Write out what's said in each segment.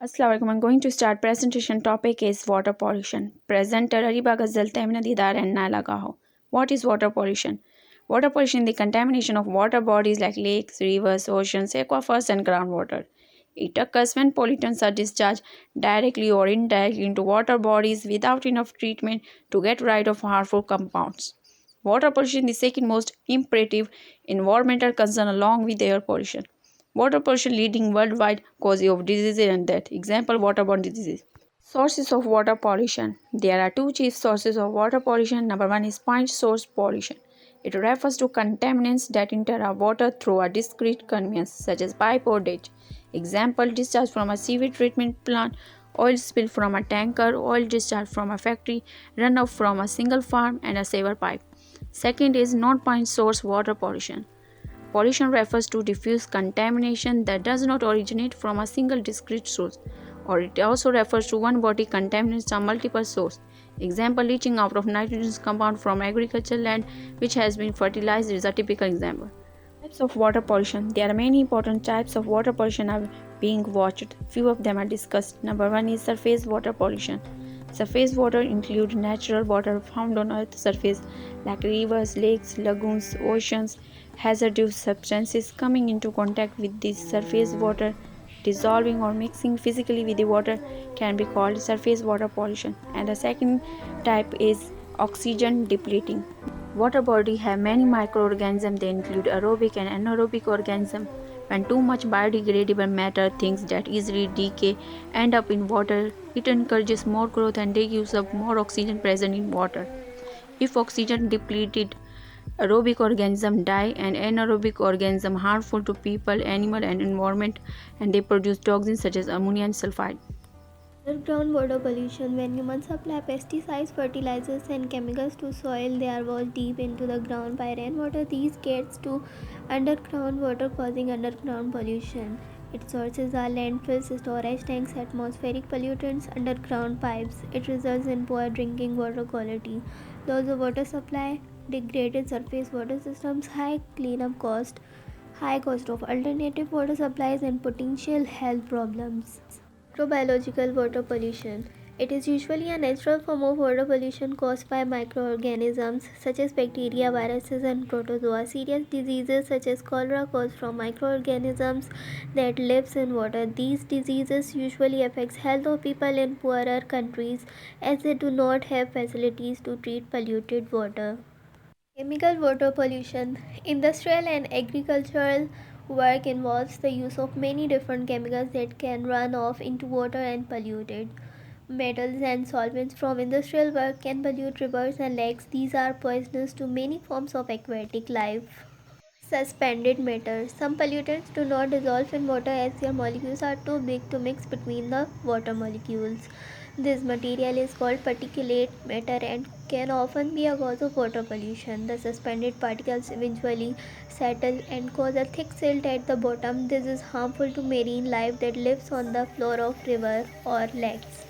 Assalamualaikum. I'm going to start presentation. Topic is water pollution. Presenter Ariba Ghazal Temna Didar and Naila Gaho. What is water pollution? Water pollution is the contamination of water bodies like lakes, rivers, oceans, aquifers, and groundwater. It occurs when pollutants are discharged directly or indirectly into water bodies without enough treatment to get rid of harmful compounds. Water pollution is the second most imperative environmental concern along with air pollution. Water pollution leading worldwide cause of diseases and death. Example, waterborne diseases. Sources of water pollution. There are two chief sources of water pollution. Number one is point source pollution. It refers to contaminants that enter our water through a discrete conveyance, such as pipe or ditch. Example, discharge from a sewage treatment plant, oil spill from a tanker, oil discharge from a factory, runoff from a single farm, and a sewer pipe. Second is non-point source water pollution. Pollution refers to diffuse contamination that does not originate from a single discrete source, or it also refers to one body contaminates a multiple source. Example, leaching out of nitrogen compound from agricultural land which has been fertilized is a typical example. Types of water pollution. There are many important types of water pollution are being watched. Few of them are discussed. Number one is surface water pollution. Surface water include natural water found on Earth's surface like rivers, lakes, lagoons, oceans. Hazardous substances coming into contact with this surface water, dissolving or mixing physically with the water can be called surface water pollution. And the second type is oxygen depleting. Water bodies have many microorganisms. They include aerobic and anaerobic organisms. When too much biodegradable matter, things that easily decay, end up in water, it encourages more growth and they use up more oxygen present in water. If oxygen depleted, aerobic organisms die and anaerobic organisms harmful to people, animal and environment, and they produce toxins such as ammonia and sulfide. Underground water pollution. When humans apply pesticides, fertilizers and chemicals to soil, they are washed deep into the ground by rainwater. These gets to underground water causing underground pollution. Its sources are landfills, storage tanks, atmospheric pollutants, underground pipes. It results in poor drinking water quality. Loss of water supply, degraded surface water systems, high cleanup cost, high cost of alternative water supplies and potential health problems. Microbiological water pollution. It is usually a natural form of water pollution caused by microorganisms such as bacteria, viruses, and protozoa. Serious diseases such as cholera caused from microorganisms that lives in water. These diseases usually affect health of people in poorer countries as they do not have facilities to treat polluted water. Chemical water pollution. Industrial and agricultural work involves the use of many different chemicals that can run off into water and pollute it. Metals and solvents from industrial work can pollute rivers and lakes. These are poisonous to many forms of aquatic life. Suspended matter. Some pollutants do not dissolve in water as their molecules are too big to mix between the water molecules. This material is called particulate matter and can often be a cause of water pollution. The suspended particles eventually settle and cause a thick silt at the bottom. This is harmful to marine life that lives on the floor of river or lakes.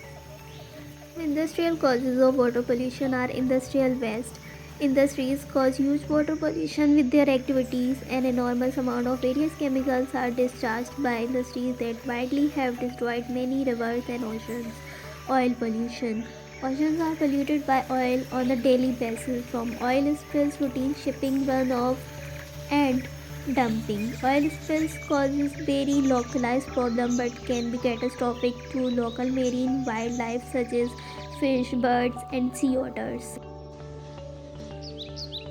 Industrial causes of water pollution are industrial waste. Industries cause huge water pollution with their activities. An enormous amount of various chemicals are discharged by industries that widely have destroyed many rivers and oceans. Oil pollution. Oceans are polluted by oil on a daily basis, from oil spills, routine shipping runoff, and dumping. Oil spills causes very localized problem but can be catastrophic to local marine wildlife such as fish, birds, and sea otters.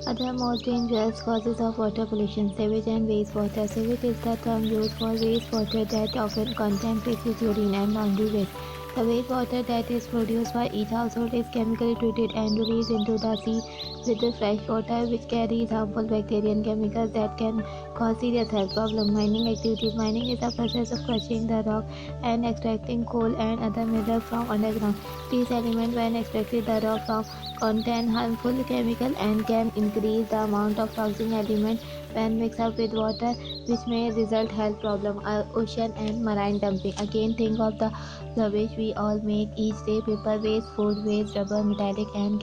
Other most dangerous causes of water pollution: sewage and wastewater. Sewage is the term used for wastewater that often contains feces, urine, and laundry waste. The wastewater that is produced by each household is chemically treated and released into the sea with the fresh water, which carries harmful bacteria and chemicals that can cause serious health problems. Mining activities. Mining is the process of crushing the rock and extracting coal and other minerals from underground. These elements, when extracted the rock from, contain harmful chemicals and can increase the amount of toxic elements when mixed up with water, which may result health problems. Ocean and marine dumping. Again, think of the rubbish we all make each day: paper waste, food waste, rubber, metallic and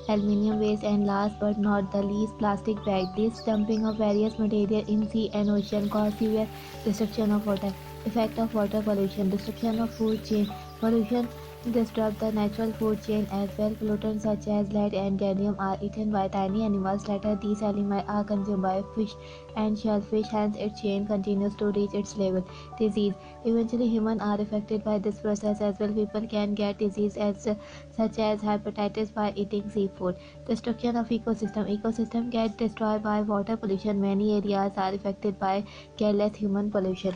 aluminium waste, and last but not the least, plastic bags. This dumping of various material in sea and ocean cause severe destruction of water. Effect of water pollution. Destruction of food chain. Pollution disrupt the natural food chain as well. Pollutants such as lead and gadolinium are eaten by tiny animals. Later, these elements are consumed by fish and shellfish, hence its chain continues to reach its level. Disease. Eventually, humans are affected by this process as well. People can get disease such as hepatitis by eating seafood. Destruction of ecosystem. Ecosystem get destroyed by water pollution. Many areas are affected by careless human pollution.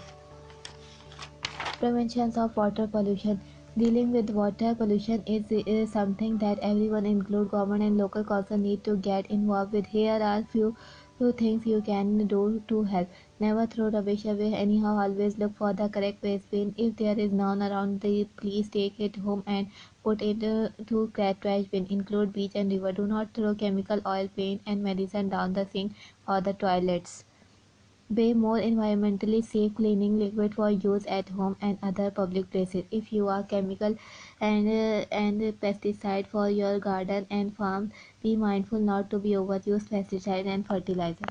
Prevention of water pollution. Dealing with water pollution is something that everyone, include government and local council, need to get involved with. Here are few things you can do to help. Never throw rubbish away anyhow. Always look for the correct waste bin. If there is none around, please take it home and put it to trash bin. Include beach and river. Do not throw chemical, oil, paint, and medicine down the sink or the toilets. Be more environmentally safe, cleaning liquid for use at home and other public places. If you are chemical and pesticide for your garden and farm, be mindful not to be overuse pesticide and fertilizer.